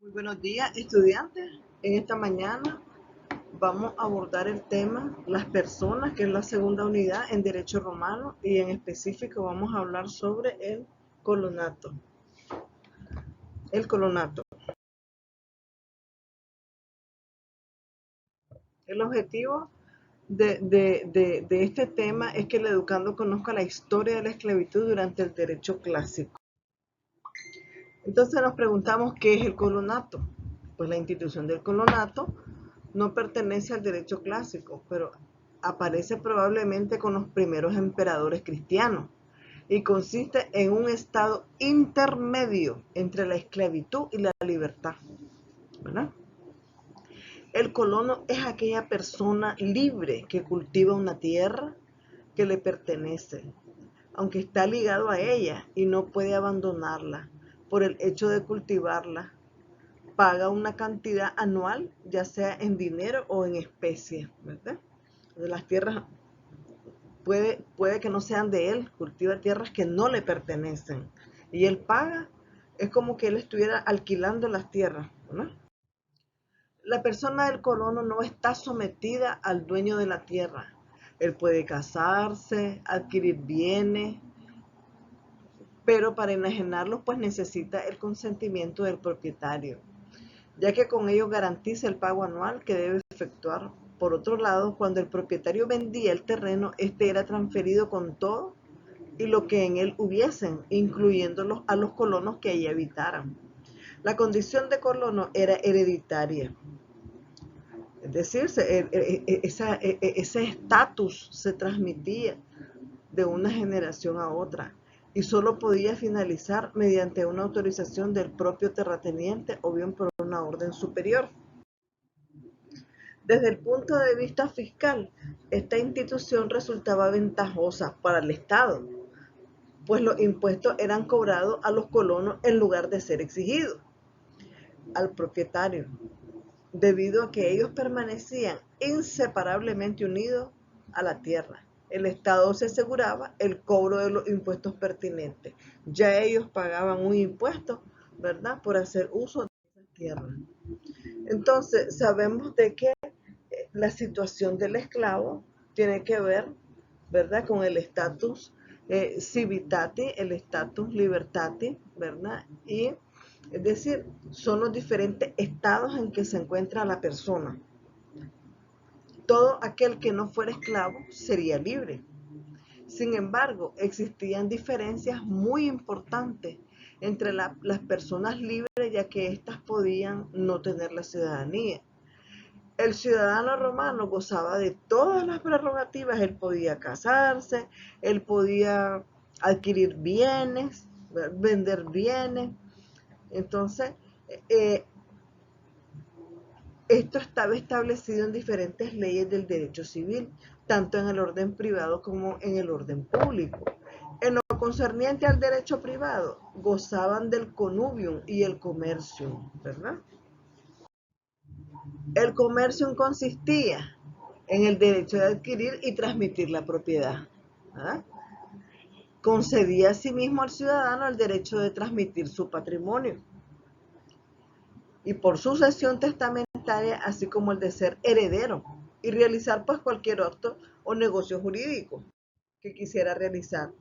Muy buenos días, estudiantes. En esta mañana vamos a abordar el tema las personas, que es la segunda unidad en Derecho Romano, y en específico vamos a hablar sobre el colonato. El colonato. El objetivo de este tema es que el educando conozca la historia de la esclavitud durante el derecho clásico. Entonces nos preguntamos qué es el colonato. Pues la institución del colonato no pertenece al derecho clásico, pero aparece probablemente con los primeros emperadores cristianos y consiste en un estado intermedio entre la esclavitud y la libertad, ¿verdad? El colono es aquella persona libre que cultiva una tierra que le pertenece, aunque está ligado a ella y no puede abandonarla por el hecho de cultivarla. Paga una cantidad anual, ya sea en dinero o en especie, ¿verdad? Las tierras puede que no sean de él, cultiva tierras que no le pertenecen y él paga, es como que él estuviera alquilando las tierras, ¿no? La persona del colono no está sometida al dueño de la tierra. Él puede casarse, adquirir bienes, pero para enajenarlos pues necesita el consentimiento del propietario, ya que con ello garantiza el pago anual que debe efectuar. Por otro lado, cuando el propietario vendía el terreno, este era transferido con todo y lo que en él hubiesen, incluyéndolos a los colonos que allí habitaran. La condición de colono era hereditaria, es decir, ese estatus se transmitía de una generación a otra y solo podía finalizar mediante una autorización del propio terrateniente o bien por una orden superior. Desde el punto de vista fiscal, esta institución resultaba ventajosa para el Estado, pues los impuestos eran cobrados a los colonos en lugar de ser exigidos al propietario, debido a que ellos permanecían inseparablemente unidos a la tierra. El Estado se aseguraba el cobro de los impuestos pertinentes. Ya ellos pagaban un impuesto, ¿verdad?, por hacer uso de esa tierra. Entonces, sabemos de que la situación del esclavo tiene que ver, ¿verdad?, con el estatus civitati, el estatus libertati, ¿verdad? Y es decir, son los diferentes estados en que se encuentra la persona. Todo aquel que no fuera esclavo sería libre. Sin embargo, existían diferencias muy importantes entre las personas libres, ya que éstas podían no tener la ciudadanía. El ciudadano romano gozaba de todas las prerrogativas. Él podía casarse, él podía adquirir bienes, vender bienes. Entonces, eh, esto estaba establecido en diferentes leyes del derecho civil, tanto en el orden privado como en el orden público. En lo concerniente al derecho privado, gozaban del connubium y el comercium, ¿verdad? El comercio consistía en el derecho de adquirir y transmitir la propiedad, ¿verdad? Concedía asimismo al ciudadano el derecho de transmitir su patrimonio y por sucesión testamentaria, así como el de ser heredero y realizar pues cualquier acto o negocio jurídico que quisiera realizar.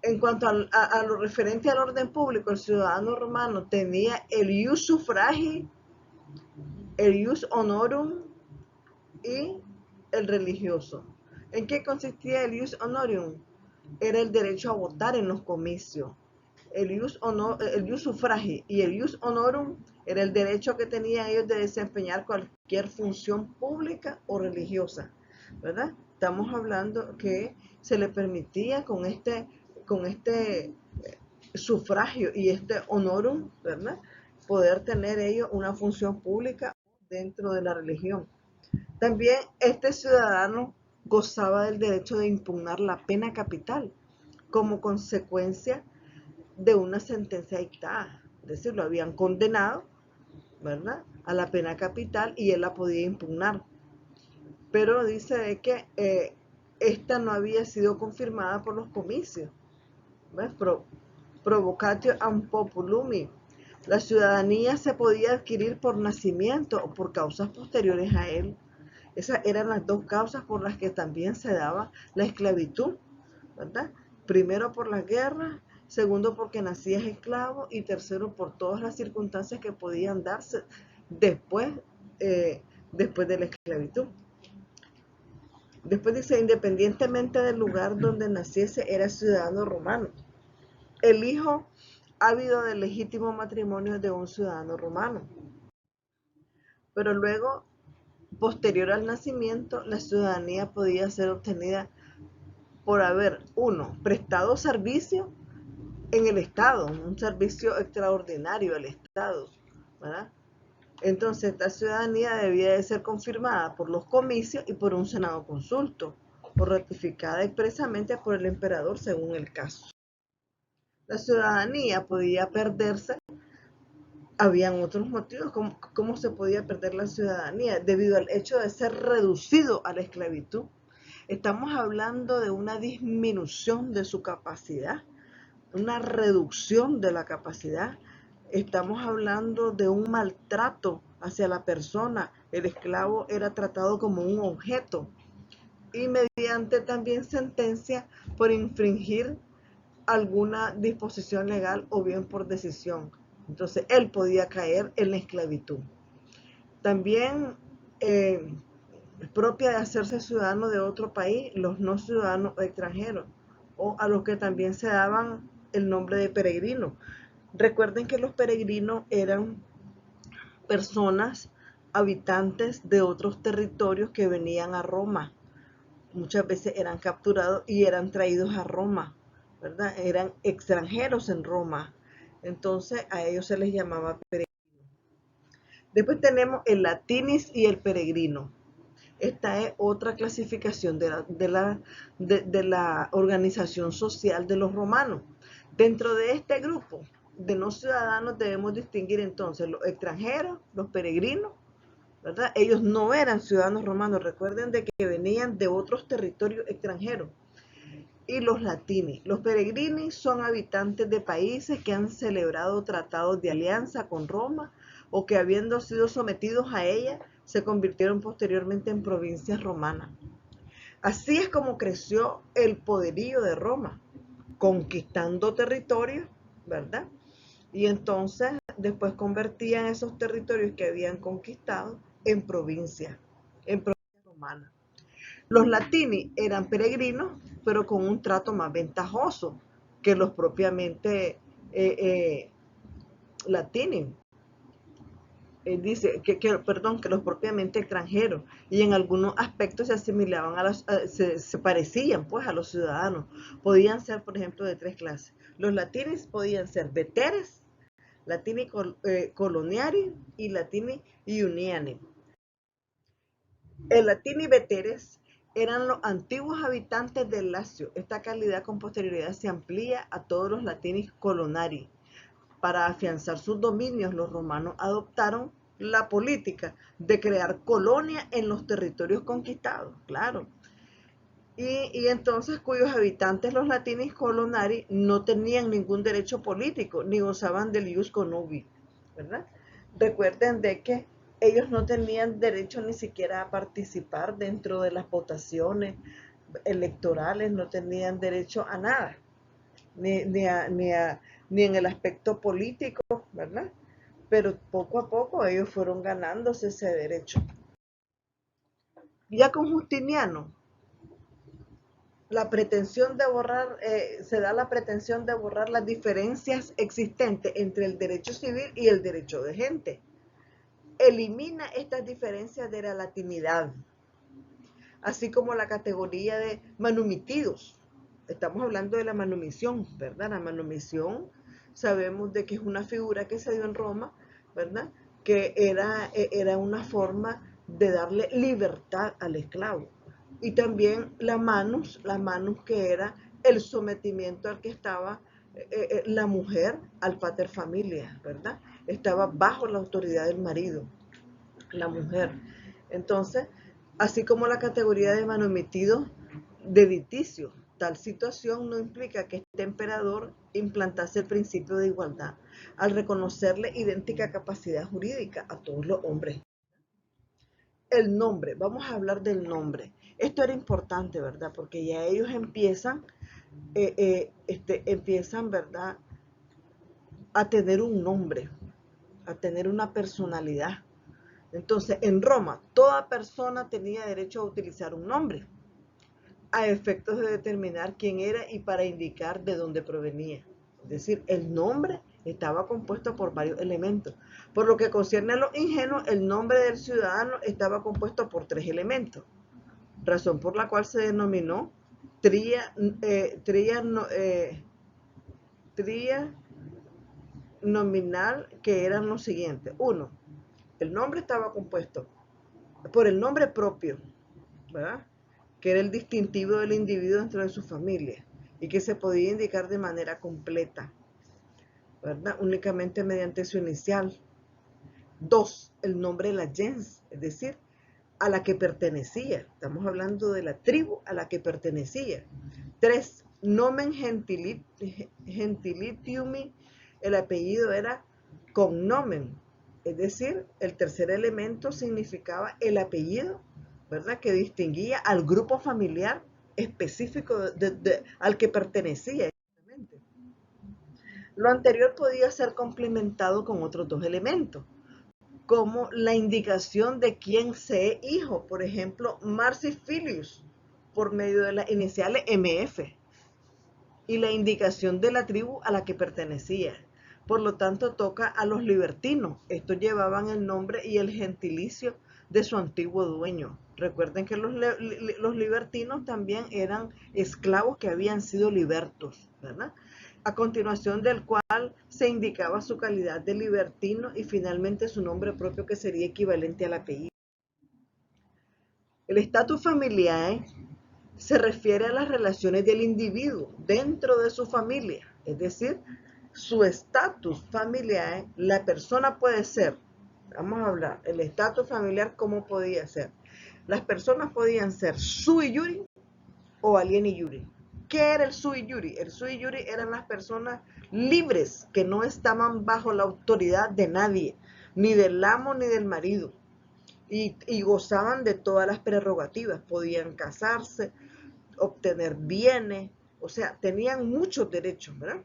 En cuanto a lo referente al orden público, el ciudadano romano tenía el ius suffragii, el ius honorum y el religioso. ¿En qué consistía el ius honorum? Era el derecho a votar en los comicios. El ius suffragii y el ius honorum era el derecho que tenían ellos de desempeñar cualquier función pública o religiosa, ¿verdad? Estamos hablando que se le permitía con este sufragio y este honorum, ¿verdad?, poder tener ellos una función pública dentro de la religión. También este ciudadano gozaba del derecho de impugnar la pena capital como consecuencia de una sentencia dictada. Es decir, lo habían condenado, ¿verdad?, a la pena capital y él la podía impugnar. Pero dice de que esta no había sido confirmada por los comicios, ¿ves? Provocatio am populumi, La ciudadanía se podía adquirir por nacimiento o por causas posteriores a él. Esas eran las dos causas por las que también se daba la esclavitud, ¿verdad? Primero por la guerra, segundo porque nacías esclavo y tercero por todas las circunstancias que podían darse después, después de la esclavitud. Después dice, independientemente del lugar donde naciese, era ciudadano romano. El hijo ávido del legítimo matrimonio de un ciudadano romano. Pero luego, posterior al nacimiento, la ciudadanía podía ser obtenida por haber, uno, prestado servicio en el Estado, un servicio extraordinario al Estado, ¿verdad? Entonces, esta ciudadanía debía de ser confirmada por los comicios y por un senado consulto, o ratificada expresamente por el emperador según el caso. La ciudadanía podía perderse. Habían otros motivos. ¿Cómo se podía perder la ciudadanía? Debido al hecho de ser reducido a la esclavitud. Estamos hablando de una disminución de su capacidad, una reducción de la capacidad. Estamos hablando de un maltrato hacia la persona. El esclavo era tratado como un objeto y mediante también sentencia por infringir alguna disposición legal o bien por decisión. Entonces él podía caer en la esclavitud. También propia de hacerse ciudadano de otro país, los no ciudadanos extranjeros, o a los que también se daban el nombre de peregrino. Recuerden que los peregrinos eran personas, habitantes de otros territorios que venían a Roma. Muchas veces eran capturados y eran traídos a Roma, ¿verdad? Eran extranjeros en Roma. Entonces a ellos se les llamaba peregrino. Después tenemos el latinis y el peregrino. Esta es otra clasificación de la organización social de los romanos. Dentro de este grupo de no ciudadanos debemos distinguir entonces los extranjeros, los peregrinos, ¿verdad? Ellos no eran ciudadanos romanos, recuerden de que venían de otros territorios extranjeros. Y los latini. Los peregrini son habitantes de países que han celebrado tratados de alianza con Roma o que habiendo sido sometidos a ella, se convirtieron posteriormente en provincias romanas. Así es como creció el poderío de Roma, conquistando territorios, ¿verdad? Y entonces después convertían esos territorios que habían conquistado en provincias romanas. Los latini eran peregrinos, pero con un trato más ventajoso que los propiamente latini. Dice que los propiamente extranjeros, y en algunos aspectos se asimilaban se parecían pues a los ciudadanos. Podían ser, por ejemplo, de tres clases. Los latinis podían ser veteres, latini coloniari y latini iuniani. El latini veteres eran los antiguos habitantes del Lacio. Esta calidad con posterioridad se amplía a todos los latinis colonari. Para afianzar sus dominios, los romanos adoptaron la política de crear colonias en los territorios conquistados, claro. Y entonces cuyos habitantes, los latinis colonari, no tenían ningún derecho político, ni gozaban del ius connubii, ¿verdad? Recuerden de que ellos no tenían derecho ni siquiera a participar dentro de las votaciones electorales, no tenían derecho a nada, ni en el aspecto político, ¿verdad? Pero poco a poco ellos fueron ganándose ese derecho. Ya con Justiniano, se da la pretensión de borrar las diferencias existentes entre el derecho civil y el derecho de gente. Elimina estas diferencias de la latinidad, así como la categoría de manumitidos. Estamos hablando de la manumisión, ¿verdad? La manumisión sabemos de que es una figura que se dio en Roma, ¿verdad? Que era una forma de darle libertad al esclavo. Y también la manus que era el sometimiento al que estaba la mujer al pater familia, ¿verdad? Estaba bajo la autoridad del marido, la mujer. Entonces, así como la categoría de manumitido de liticio, tal situación no implica que este emperador implantase el principio de igualdad. al reconocerle idéntica capacidad jurídica a todos los hombres. El nombre, vamos a hablar del nombre. Esto era importante, ¿verdad? Porque ya ellos empiezan, ¿verdad?, a tener un nombre, a tener una personalidad. Entonces, en Roma, toda persona tenía derecho a utilizar un nombre, a efectos de determinar quién era y para indicar de dónde provenía. Es decir, el nombre estaba compuesto por varios elementos. Por lo que concierne a los ingenuos, el nombre del ciudadano estaba compuesto por 3 elementos, razón por la cual se denominó tria nominal, que eran los siguientes. 1. El nombre estaba compuesto por el nombre propio, ¿verdad?, que era el distintivo del individuo dentro de su familia y que se podía indicar de manera completa, ¿verdad?, únicamente mediante su inicial. 2. El nombre de la gens, es decir, a la que pertenecía. Estamos hablando de la tribu a la que pertenecía. 3. Nomen gentilitium, el apellido era cognomen, es decir, el tercer elemento significaba el apellido, ¿verdad?, que distinguía al grupo familiar específico al que pertenecía. Lo anterior podía ser complementado con otros 2 elementos, como la indicación de quién se es hijo, por ejemplo, Marci Filius, por medio de las iniciales MF, y la indicación de la tribu a la que pertenecía. Por lo tanto, toca a los libertinos. Estos llevaban el nombre y el gentilicio de su antiguo dueño. Recuerden que los libertinos también eran esclavos que habían sido libertos, ¿verdad?, a continuación del cual se indicaba su calidad de libertino y finalmente su nombre propio, que sería equivalente al apellido. El estatus familiar se refiere a las relaciones del individuo dentro de su familia, es decir, su estatus familiar. La persona puede ser, vamos a hablar, el estatus familiar, ¿cómo podía ser? Las personas podían ser sui iuri o alieni iuri. ¿Qué era el sui iuri? El sui iuri eran las personas libres que no estaban bajo la autoridad de nadie, ni del amo ni del marido, y gozaban de todas las prerrogativas. Podían casarse, obtener bienes, o sea, tenían muchos derechos, ¿verdad?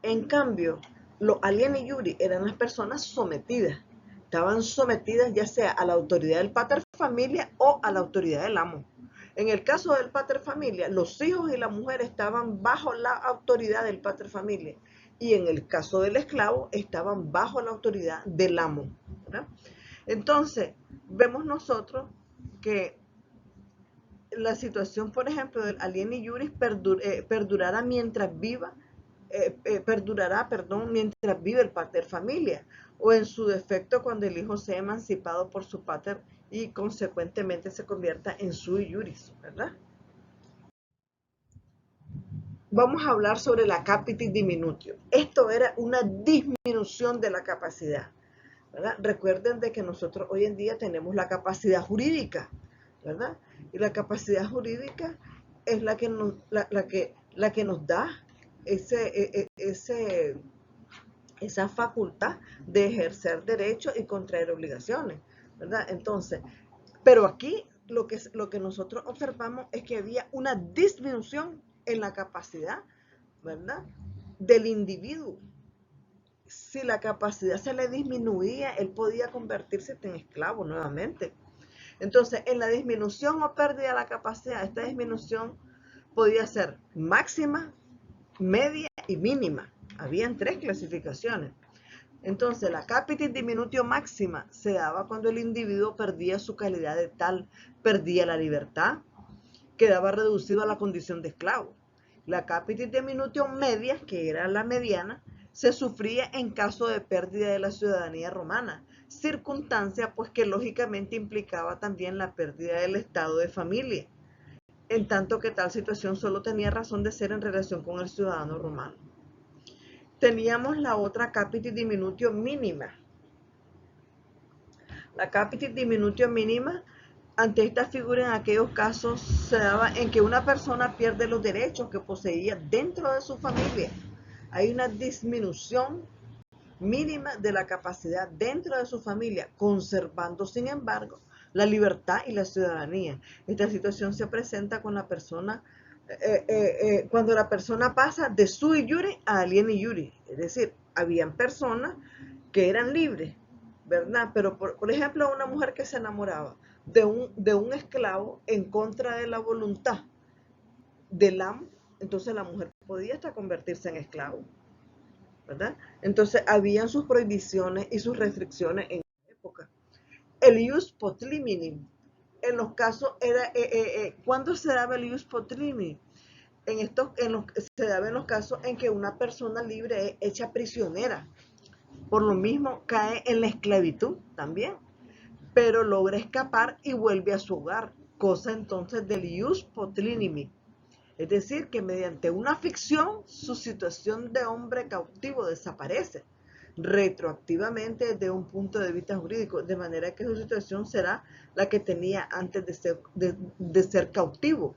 En cambio, los alieni iuri eran las personas sometidas. Estaban sometidas ya sea a la autoridad del pater familia o a la autoridad del amo. En el caso del pater familia, los hijos y la mujer estaban bajo la autoridad del pater familia, y en el caso del esclavo estaban bajo la autoridad del amo, ¿verdad? Entonces, vemos nosotros que la situación, por ejemplo, del alieni iuris perdurará mientras viva, mientras vive el pater familia, o en su defecto cuando el hijo sea emancipado por su pater y consecuentemente se convierta en sui iuris, ¿verdad? Vamos a hablar sobre la capitis diminutio. Esto era una disminución de la capacidad, ¿verdad? Recuerden de que nosotros hoy en día tenemos la capacidad jurídica, ¿verdad? Y la capacidad jurídica es la que nos da esa facultad de ejercer derechos y contraer obligaciones, ¿verdad? Entonces, pero aquí lo que nosotros observamos es que había una disminución en la capacidad, ¿verdad?, del individuo. Si la capacidad se le disminuía, él podía convertirse en esclavo nuevamente. Entonces, en la disminución o pérdida de la capacidad, esta disminución podía ser máxima, media y mínima. Habían 3 clasificaciones. Entonces, la capitis diminutio máxima se daba cuando el individuo perdía su calidad de tal, perdía la libertad, quedaba reducido a la condición de esclavo. La capitis diminutio media, que era la mediana, se sufría en caso de pérdida de la ciudadanía romana, circunstancia pues que lógicamente implicaba también la pérdida del estado de familia, en tanto que tal situación solo tenía razón de ser en relación con el ciudadano romano. Teníamos la otra capitis diminutio mínima. La capitis diminutio mínima, ante esta figura, en aquellos casos se daba en que una persona pierde los derechos que poseía dentro de su familia, hay una disminución mínima de la capacidad dentro de su familia, conservando, sin embargo, la libertad y la ciudadanía. Esta situación se presenta con la persona, cuando la persona pasa de sui iure a alieni iure, es decir, habían personas que eran libres, ¿verdad? Pero, por ejemplo, una mujer que se enamoraba de un esclavo en contra de la voluntad del amo, entonces la mujer podía hasta convertirse en esclavo, ¿verdad? Entonces, habían sus prohibiciones y sus restricciones en esa época. El ius potliminim, en los casos, ¿cuándo se daba el ius potliminim? Se daba en los casos en que una persona libre es hecha prisionera. Por lo mismo, cae en la esclavitud también, pero logra escapar y vuelve a su hogar, cosa entonces del ius potlinimi. Es decir, que mediante una ficción su situación de hombre cautivo desaparece retroactivamente desde un punto de vista jurídico, de manera que su situación será la que tenía antes de ser cautivo.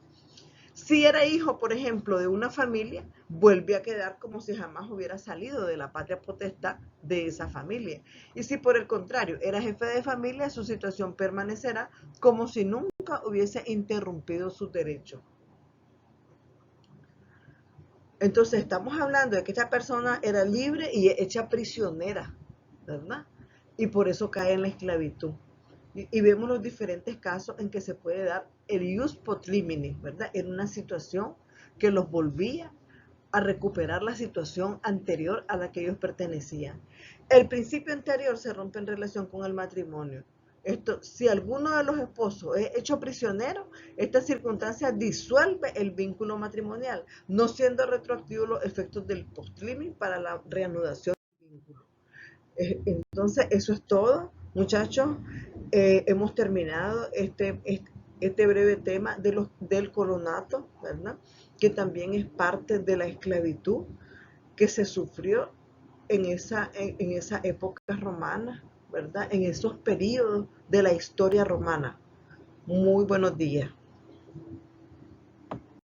Si era hijo, por ejemplo, de una familia, vuelve a quedar como si jamás hubiera salido de la patria potestad de esa familia. Y si por el contrario era jefe de familia, su situación permanecerá como si nunca hubiese interrumpido sus derechos. Entonces estamos hablando de que esta persona era libre y hecha prisionera, ¿verdad? Y por eso cae en la esclavitud. Y vemos los diferentes casos en que se puede dar el ius potlimini, ¿verdad? En una situación que los volvía a recuperar la situación anterior a la que ellos pertenecían. El principio anterior se rompe en relación con el matrimonio. Esto, si alguno de los esposos es hecho prisionero, esta circunstancia disuelve el vínculo matrimonial, no siendo retroactivos los efectos del post-limit para la reanudación del vínculo. Entonces, eso es todo, muchachos. Hemos terminado este breve tema del colonato, ¿verdad? Que también es parte de la esclavitud que se sufrió en esa época romana, ¿verdad? En esos periodos de la historia romana. Muy buenos días.